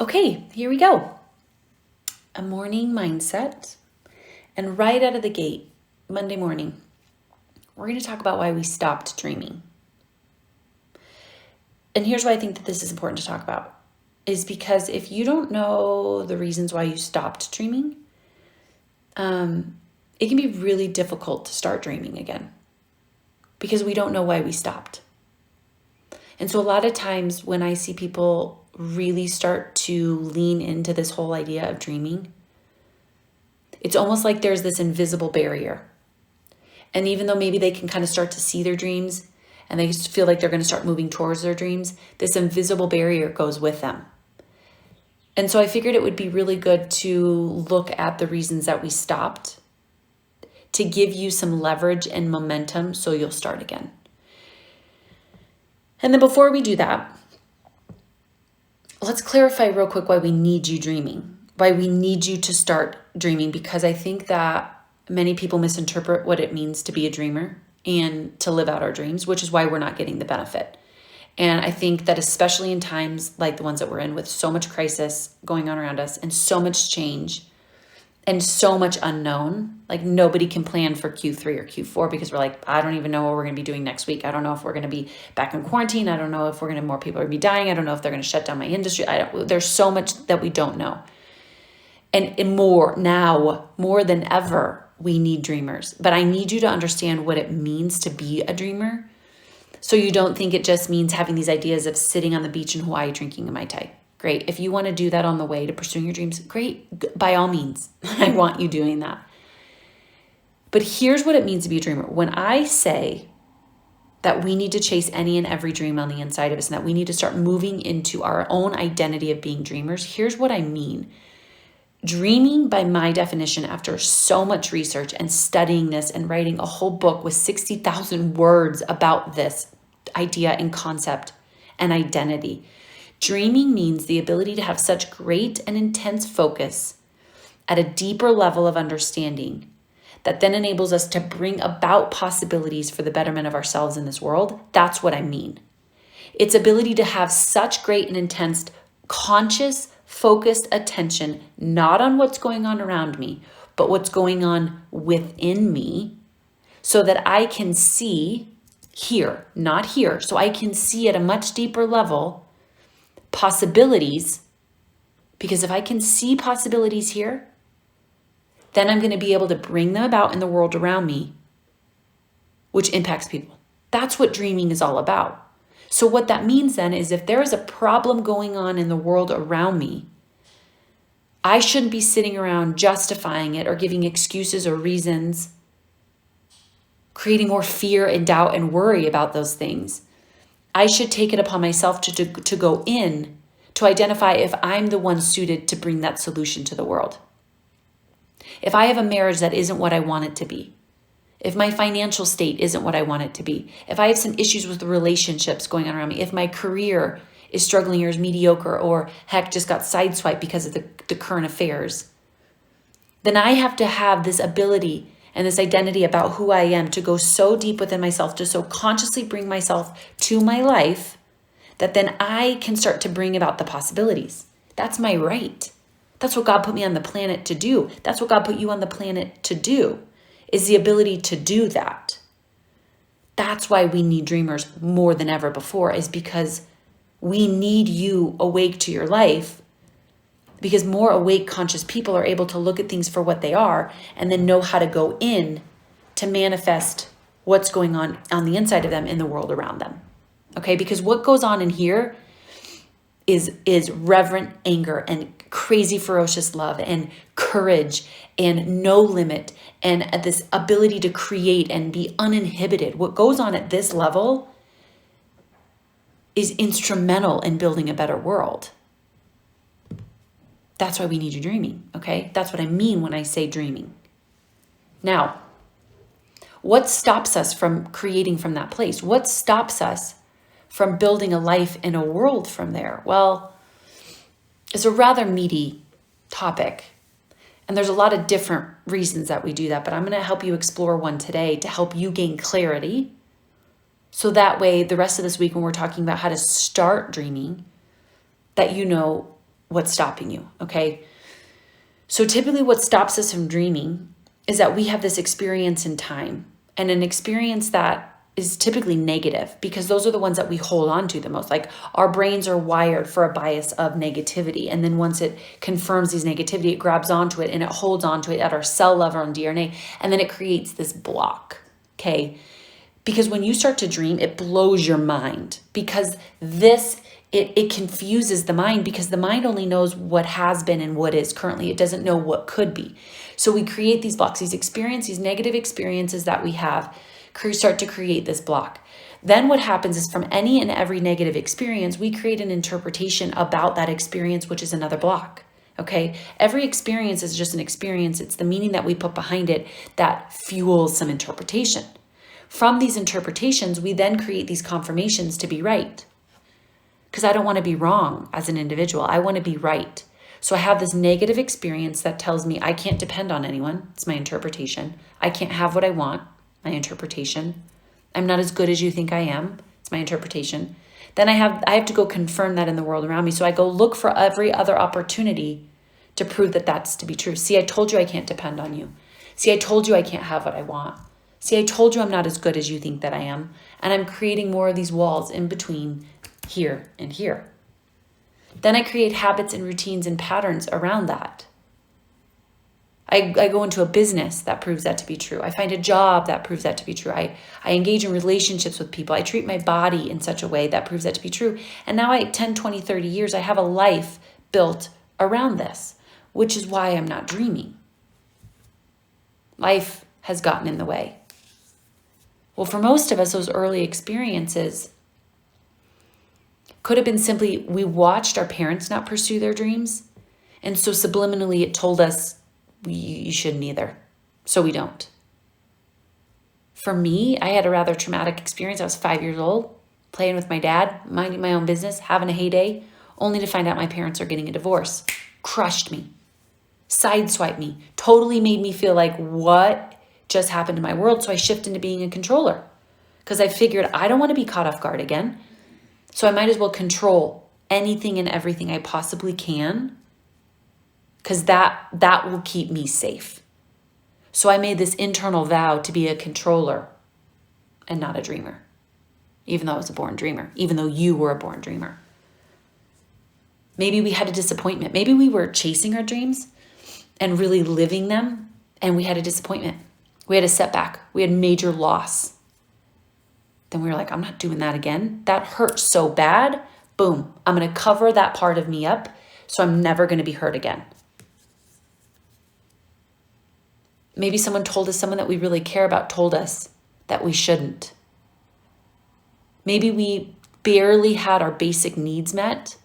Okay, here we go. A morning mindset. And right out of the gate, Monday morning, we're going to talk about why we stopped dreaming. And here's why I think that this is important to talk about, is because if you don't know the reasons why you stopped dreaming, it can be really difficult to start dreaming again because we don't know why we stopped. And so a lot of times when I see people really start to lean into this whole idea of dreaming, it's almost like there's this invisible barrier. And even though maybe they can kind of start to see their dreams and they feel like they're going to start moving towards their dreams, this invisible barrier goes with them. And so I figured it would be really good to look at the reasons that we stopped to give you some leverage and momentum so you'll start again. And then before we do that, let's clarify real quick why we need you dreaming, why we need you to start dreaming, because I think that many people misinterpret what it means to be a dreamer and to live out our dreams, which is why we're not getting the benefit. And I think that especially in times like the ones that we're in, with so much crisis going on around us and so much change and so much unknown, like nobody can plan for Q3 or Q4 because we're like, I don't even know what we're going to be doing next week. I don't know if we're going to be back in quarantine. I don't know if more people are going to be dying. I don't know if they're going to shut down my industry. There's so much that we don't know. And more than ever, we need dreamers. But I need you to understand what it means to be a dreamer. So you don't think it just means having these ideas of sitting on the beach in Hawaii drinking a Mai Tai. Great. If you want to do that on the way to pursuing your dreams, great. By all means, I want you doing that. But here's what it means to be a dreamer. When I say that we need to chase any and every dream on the inside of us and that we need to start moving into our own identity of being dreamers, here's what I mean. Dreaming, by my definition, after so much research and studying this and writing a whole book with 60,000 words about this idea and concept and identity, dreaming means the ability to have such great and intense focus at a deeper level of understanding that then enables us to bring about possibilities for the betterment of ourselves in this world. That's what I mean. Its ability to have such great and intense, conscious, focused attention, not on what's going on around me, but what's going on within me, so that I can see here, not here. So I can see at a much deeper level possibilities, because if I can see possibilities here, then I'm going to be able to bring them about in the world around me, which impacts people. That's what dreaming is all about. So what that means then is if there is a problem going on in the world around me, I shouldn't be sitting around justifying it or giving excuses or reasons, creating more fear and doubt and worry about those things. I should take it upon myself to go in to identify if I'm the one suited to bring that solution to the world. If I have a marriage that isn't what I want it to be, if my financial state isn't what I want it to be, if I have some issues with the relationships going on around me, if my career is struggling or is mediocre or heck just got sideswiped because of the current affairs, then I have to have this ability and this identity about who I am to go so deep within myself, to so consciously bring myself to my life that then I can start to bring about the possibilities. That's my right. That's what God put me on the planet to do. That's what God put you on the planet to do, is the ability to do that. That's why we need dreamers more than ever before, is because we need you awake to your life, because more awake, conscious people are able to look at things for what they are and then know how to go in to manifest what's going on the inside of them in the world around them. Okay, because what goes on in here is reverent anger and crazy ferocious love and courage and no limit and this ability to create and be uninhibited. What goes on at this level is instrumental in building a better world. That's why we need you dreaming, okay? That's what I mean when I say dreaming. Now, what stops us from creating from that place? What stops us from building a life in a world from there? Well, it's a rather meaty topic, and there's a lot of different reasons that we do that, but I'm going to help you explore one today to help you gain clarity, so that way the rest of this week when we're talking about how to start dreaming, that you know what's stopping you, okay? So typically what stops us from dreaming is that we have this experience in time, and an experience that is typically negative, because those are the ones that we hold on to the most. Like, our brains are wired for a bias of negativity. And then once it confirms these negativity, it grabs onto it and it holds onto it at our cell level and DNA. And then it creates this block, okay? Because when you start to dream, it blows your mind, because it confuses the mind, because the mind only knows what has been and what is currently. It doesn't know what could be. So we create these blocks, these negative experiences that we have start to create this block. Then what happens is, from any and every negative experience, we create an interpretation about that experience, which is another block. Okay? Every experience is just an experience. It's the meaning that we put behind it that fuels some interpretation. From these interpretations, we then create these confirmations to be right. Because I don't want to be wrong as an individual. I want to be right. So I have this negative experience that tells me I can't depend on anyone. It's my interpretation. I can't have what I want. My interpretation. I'm not as good as you think I am. It's my interpretation. Then I have to go confirm that in the world around me. So I go look for every other opportunity to prove that that's to be true. See, I told you I can't depend on you. See, I told you I can't have what I want. See, I told you I'm not as good as you think that I am. And I'm creating more of these walls in between here and here. Then I create habits and routines and patterns around that. I go into a business that proves that to be true. I find a job that proves that to be true. I engage in relationships with people. I treat my body in such a way that proves that to be true. And now 10, 20, 30 years, I have a life built around this, which is why I'm not dreaming. Life has gotten in the way. Well, for most of us, those early experiences could have been simply we watched our parents not pursue their dreams. And so subliminally it told us, you shouldn't either. So we don't. For me, I had a rather traumatic experience. I was 5 years old, playing with my dad, minding my own business, having a heyday, only to find out my parents are getting a divorce. Crushed me, sideswiped me, totally made me feel like, what just happened to my world? So I shifted into being a controller, because I figured I don't want to be caught off guard again. So I might as well control anything and everything I possibly can, because that will keep me safe. So I made this internal vow to be a controller and not a dreamer, even though I was a born dreamer, even though you were a born dreamer. Maybe we had a disappointment. Maybe we were chasing our dreams and really living them, and we had a disappointment. We had a setback. We had major loss. Then we were like, I'm not doing that again. That hurt so bad. Boom. I'm going to cover that part of me up, so I'm never going to be hurt again. Maybe someone that we really care about told us that we shouldn't. Maybe we barely had our basic needs met,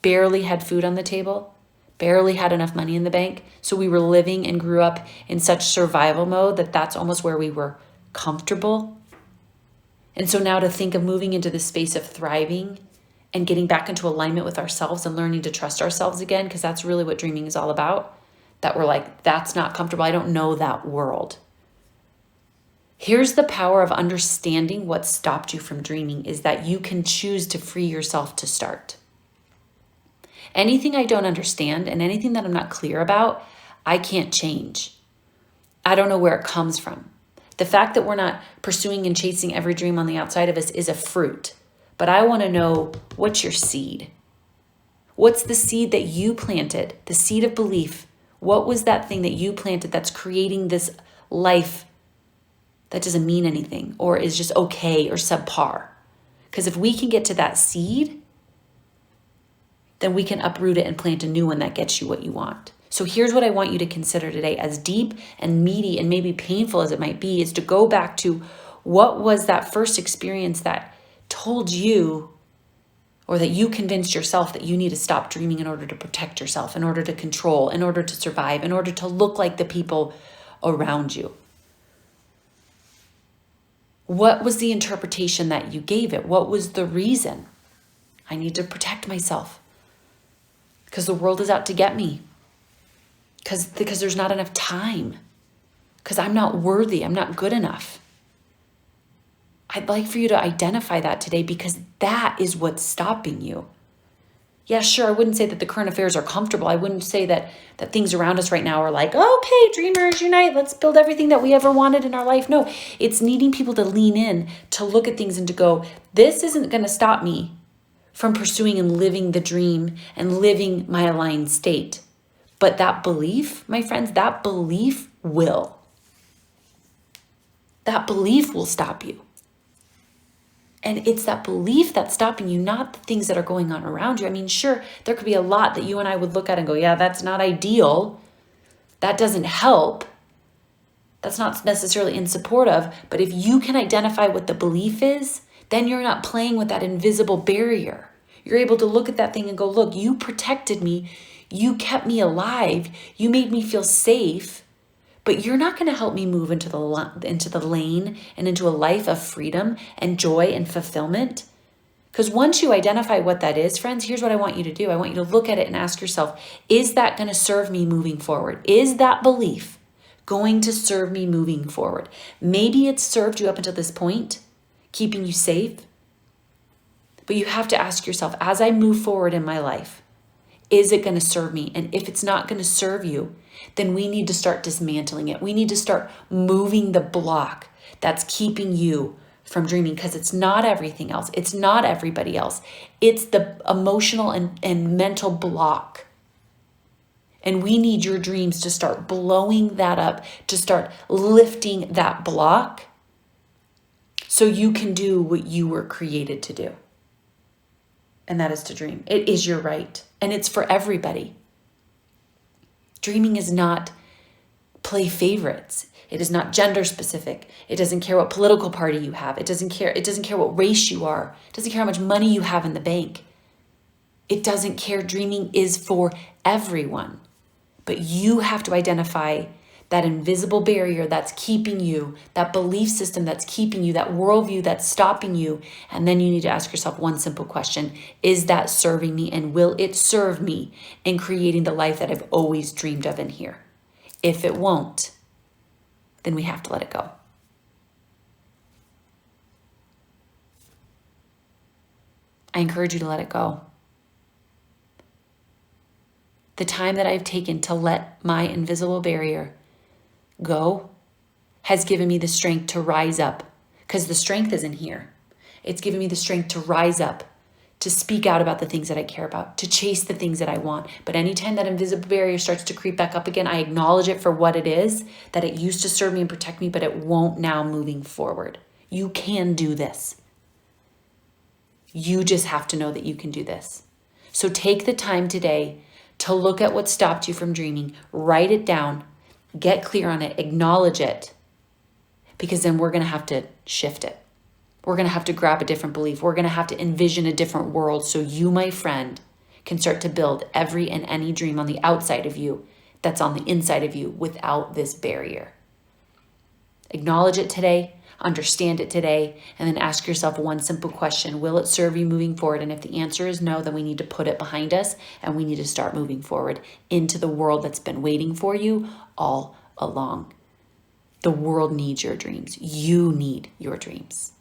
barely had food on the table, barely had enough money in the bank. So we were living and grew up in such survival mode that that's almost where we were comfortable. And so now to think of moving into the space of thriving and getting back into alignment with ourselves and learning to trust ourselves again, because that's really what dreaming is all about. That we're like, that's not comfortable. I don't know that world. Here's the power of understanding what stopped you from dreaming, is that you can choose to free yourself to start. Anything I don't understand and anything that I'm not clear about, I can't change. I don't know where it comes from. The fact that we're not pursuing and chasing every dream on the outside of us is a fruit. But I want to know, what's your seed? What's the seed that you planted? The seed of belief. What was that thing that you planted that's creating this life that doesn't mean anything or is just okay or subpar? Because if we can get to that seed, then we can uproot it and plant a new one that gets you what you want. So here's what I want you to consider today, as deep and meaty and maybe painful as it might be, is to go back to what was that first experience that told you, or that you convinced yourself that you need to stop dreaming in order to protect yourself, in order to control, in order to survive, in order to look like the people around you. What was the interpretation that you gave it? What was the reason? I need to protect myself because the world is out to get me. Because there's not enough time. Because I'm not worthy. I'm not good enough. I'd like for you to identify that today, because that is what's stopping you. Yeah, sure, I wouldn't say that the current affairs are comfortable. I wouldn't say that things around us right now are like, okay, dreamers unite, let's build everything that we ever wanted in our life. No, it's needing people to lean in, to look at things and to go, this isn't going to stop me from pursuing and living the dream and living my aligned state. But that belief, my friends, that belief will. That belief will stop you. And it's that belief that's stopping you, not the things that are going on around you. I mean, sure, there could be a lot that you and I would look at and go, yeah, that's not ideal. That doesn't help. That's not necessarily in support of. But if you can identify what the belief is, then you're not playing with that invisible barrier. You're able to look at that thing and go, look, you protected me. You kept me alive. You made me feel safe. But you're not going to help me move into the lane and into a life of freedom and joy and fulfillment. Because once you identify what that is, friends, here's what I want you to do. I want you to look at it and ask yourself, is that going to serve me moving forward? Is that belief going to serve me moving forward? Maybe it's served you up until this point, keeping you safe. But you have to ask yourself, as I move forward in my life, is it going to serve me? And if it's not going to serve you, then we need to start dismantling it. We need to start moving the block that's keeping you from dreaming, because it's not everything else. It's not everybody else. It's the emotional and mental block. And we need your dreams to start blowing that up, to start lifting that block so you can do what you were created to do. And that is to dream. It is your right. And it's for everybody. Dreaming is not play favorites. It is not gender specific. It doesn't care what political party you have. It doesn't care what race you are. It doesn't care how much money you have in the bank. It doesn't care. Dreaming is for everyone. But you have to identify that invisible barrier that's keeping you, that belief system that's keeping you, that worldview that's stopping you. And then you need to ask yourself one simple question. Is that serving me, and will it serve me in creating the life that I've always dreamed of in here? If it won't, then we have to let it go. I encourage you to let it go. The time that I've taken to let my invisible barrier go has given me the strength to rise up, because the strength is in here. It's given me the strength to rise up, to speak out about the things that I care about, to chase the things that I want. But anytime that invisible barrier starts to creep back up again, I acknowledge it for what it is, that it used to serve me and protect me, but it won't now moving forward. You can do this. You just have to know that you can do this. So take the time today to look at what stopped you from dreaming, write it down, get clear on it, acknowledge it, because then we're going to have to shift it. We're going to have to grab a different belief. We're going to have to envision a different world so you, my friend, can start to build every and any dream on the outside of you that's on the inside of you without this barrier. Acknowledge it today, understand it today, and then ask yourself one simple question. Will it serve you moving forward? And if the answer is no, then we need to put it behind us and we need to start moving forward into the world that's been waiting for you all along. The world needs your dreams. You need your dreams.